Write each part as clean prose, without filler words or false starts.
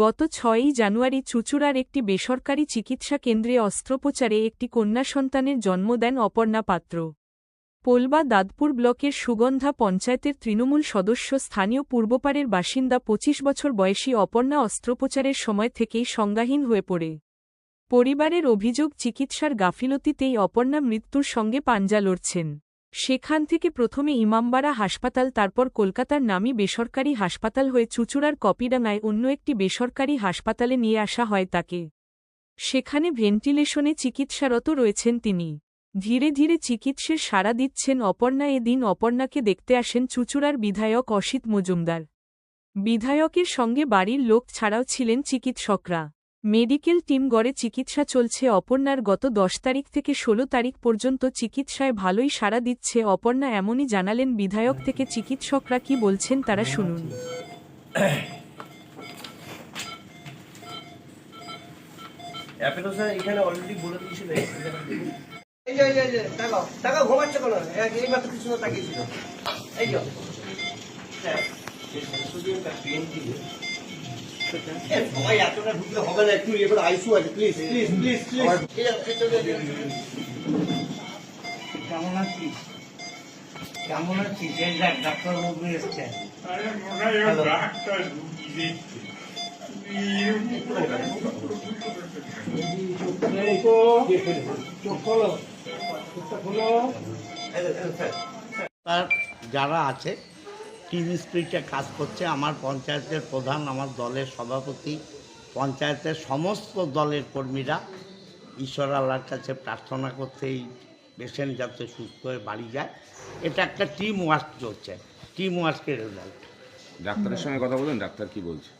গত ৬ই জানুয়ারি চুঁচুড়ার একটি বেসরকারি চিকিৎসা কেন্দ্রে অস্ত্রোপচারে একটি কন্যা সন্তানের জন্ম দেন অপর্ণা পাত্র। পোলবা দাদপুর ব্লকের সুগন্ধা পঞ্চায়েতের তৃণমূল সদস্য স্থানীয় পূর্বপাড়ের বাসিন্দা ২৫ বছর বয়সী অপর্ণা অস্ত্রোপচারের সময় থেকেই সংজ্ঞাহীন হয়ে পড়ে। পরিবারের অভিযোগ চিকিৎসার গাফিলতিতেই অপর্ণা মৃত্যুর সঙ্গে পাঞ্জা লড়ছেন। সেখান থেকে প্রথমে ইমামবাড়া হাসপাতাল, তারপর কলকাতার নামী বেসরকারি হাসপাতাল হয়ে চুঁচুড়ার কপিডাঙ্গায় অন্য একটি বেসরকারি হাসপাতালে নিয়ে আসা হয় তাকে। সেখানে ভেন্টিলেশনে চিকিৎসারত রয়েছেন তিনি। ধীরে ধীরে চিকিৎসার সাড়া দিচ্ছেন অপর্ণা। এদিন অপর্ণাকে দেখতে আসেন চুঁচুড়ার বিধায়ক অসিত মজুমদার। বিধায়কের সঙ্গে বাড়ির লোক ছাড়াও ছিলেন চিকিৎসকরা। মেডিকেল টিম গড়ে চিকিৎসা চলছে অপর্ণার। গত ১০ তারিখ থেকে ১৬ তারিখ পর্যন্ত চিকিৎসায় ভালোই সাড়া দিচ্ছে অপর্ণা, এমনই জানালেন বিধায়ক। থেকে চিকিৎসকরা কি বলছেন তারা শুনুন। এখানে অলরেডি বলে দিয়েছিল টাকা ঘুমাচ্ছে কোনো এই মাত্র কিছু না তাকিয়েছিল এই সবাই এতটা ঢুকলে হবে না, একটু ইয়ে করে আইসু আছে প্লিজ প্লিজ প্লিজ প্লিজ। কেমন আছিস? কেমন আছিস? এই দেখ ডাক্তারবাবু এসছে। তার যারা আছে টিম স্পিরিটে কাজ করছে, আমার পঞ্চায়েতের প্রধান, আমার দলের সভাপতি, পঞ্চায়েতের সমস্ত দলের কর্মীরা ঈশ্বর আল্লাহর কাছে প্রার্থনা করতে এই পেশেন্ট যাতে সুস্থ হয়ে বাড়ি যায়। এটা একটা টিম ওয়ার্ক চলছে, টিম ওয়ার্কের রেজাল্ট। ডাক্তারের সঙ্গে কথা বলুন, ডাক্তার কি বলছে?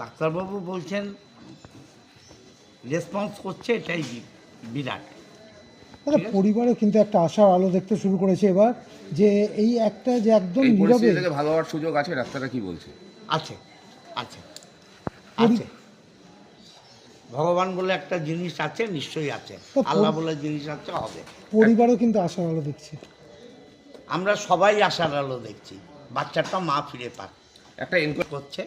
ডাক্তারবাবু বলছেন রেসপন্স করছে, এটাই বিরাট। পরিবারে কিন্তু একটা আশার আলো দেখতে শুরু করেছে এবার, যে এই একটা যে একদম নীরবে ভালো হওয়ার সুযোগ আছে। ডাক্তাররা কি বলছে? আছে আছে আছে, ভগবান বলে একটা জিনিস আছে, নিশ্চয়ই আছে, আল্লাহ বলে জিনিস আছে, হবে। পরিবারও কিন্তু আশার আলো দেখছে। আমরা সবাই আশার আলো দেখছি, বাচ্চাটা মা ফিরে পাক। একটা এনকোয়ারি করছে,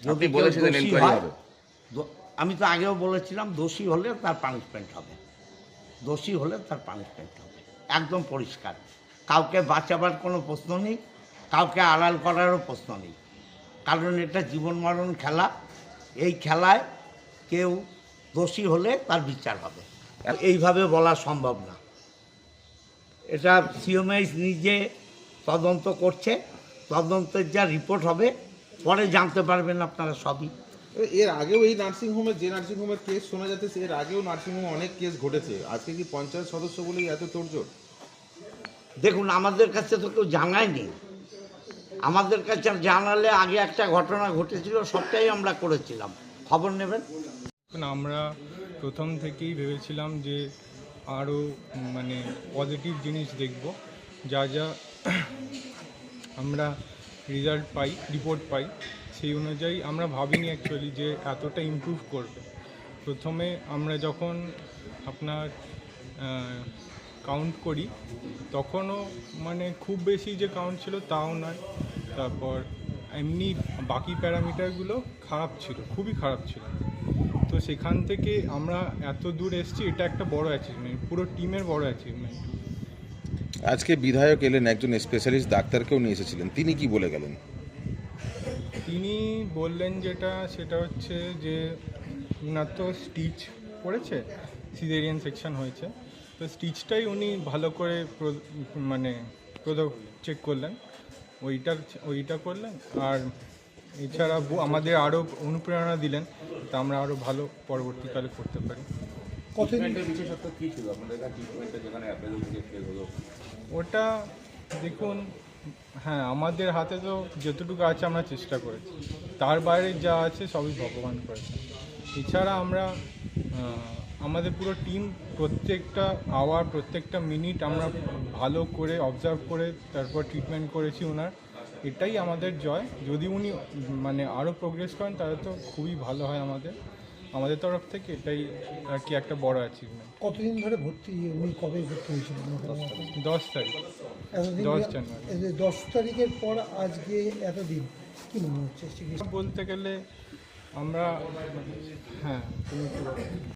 যদি বলেছিলেন এনকোয়ারি হবে। আমি তো আগেও বলেছিলাম দোষী হলে তার পানিশমেন্ট হবে, দোষী হলে তার পানিশমেন্ট হবে, একদম পরিষ্কার। কাউকে বাঁচাবার কোনো প্রশ্ন নেই, কাউকে আড়াল করারও প্রশ্ন নেই, কারণ এটা জীবন মরণ খেলা। এই খেলায় কেউ দোষী হলে তার বিচার হবে, এইভাবে বলা সম্ভব না। এটা সিএমএইচ নিজে তদন্ত করছে, তদন্তের যা রিপোর্ট হবে পরে জানতে পারবেন আপনারা সবই। এর আগেও এই নার্সিংহোমের যে নার্সিংহোমের কেস শোনা যাচ্ছে, এর আগেও নার্সিংহোমে অনেক কেস ঘটেছে। আজকে কি পঞ্চায়েত সদস্য বলেই এত তোড়জোড়? দেখুন, আমাদের কাছে তো কেউ জানায়নি। আমাদের কাছে জানালে আগে একটা ঘটনা ঘটেছিল, সবটাই আমরা করেছিলাম, খবর নেবেন। আমরা প্রথম থেকেই ভেবেছিলাম যে আরও পজিটিভ জিনিস দেখব, যা যা আমরা রেজাল্ট পাই, রিপোর্ট পাই, সেই অনুযায়ী আমরা ভাবিনি অ্যাকচুয়ালি যে এতটা ইমপ্রুভ করবে। প্রথমে আমরা যখন আপনার কাউন্ট করি তখনও খুব বেশি যে কাউন্ট ছিল তাও নয়। তারপর এমনি বাকি প্যারামিটারগুলো খারাপ ছিল, খুবই খারাপ ছিল। তো সেখান থেকে আমরা এত দূর এসেছি, এটা একটা বড় অ্যাচিভমেন্ট, পুরো টিমের বড় অ্যাচিভমেন্ট। আজকে বিধায়ক এলেন, একজন স্পেশালিস্ট ডাক্তারকেও নিয়ে এসেছিলেন, তিনি কি বলে গেলেন? তিনি বললেন সেটা হচ্ছে যে ওনার তো স্টিচ পড়েছে, সিজারিয়ান সেকশন হয়েছে, তো স্টিচটাই উনি ভালো করে চেক করলেন, ওইটা করলেন। আর এছাড়া আমাদের আরও অনুপ্রেরণা দিলেন, তা আমরা আরও ভালো পরবর্তীকালে করতে পারি। ওটা দেখুন, হ্যাঁ, আমাদের হাতে তো যতটুকু আছে আমরা চেষ্টা করেছি, তার বাইরে যা আছে সবই ভগবান করেছে। এছাড়া আমরা আমাদের পুরো টিম প্রত্যেকটা আওয়ার, প্রত্যেকটা মিনিট আমরা ভালো করে অবজার্ভ করে তারপর ট্রিটমেন্ট করেছি ওনার। এটাই আমাদের জয়। যদি উনি আরও প্রোগ্রেস করেন তাহলে তো খুবই ভালো হয় আমাদের তরফ থেকে। এটাই আর কি একটা বড় অ্যাচিভমেন্ট। কতদিন ধরে ভর্তি, উনি কবে ভর্তি হয়েছিলেন? 10 তারিখ, 10 জানুয়ারি। 10 তারিখের পর আজকে এতদিন কি মনে হচ্ছে চিকিৎসা বলতে গেলে আমরা হ্যাঁ তুমি একটু বলো।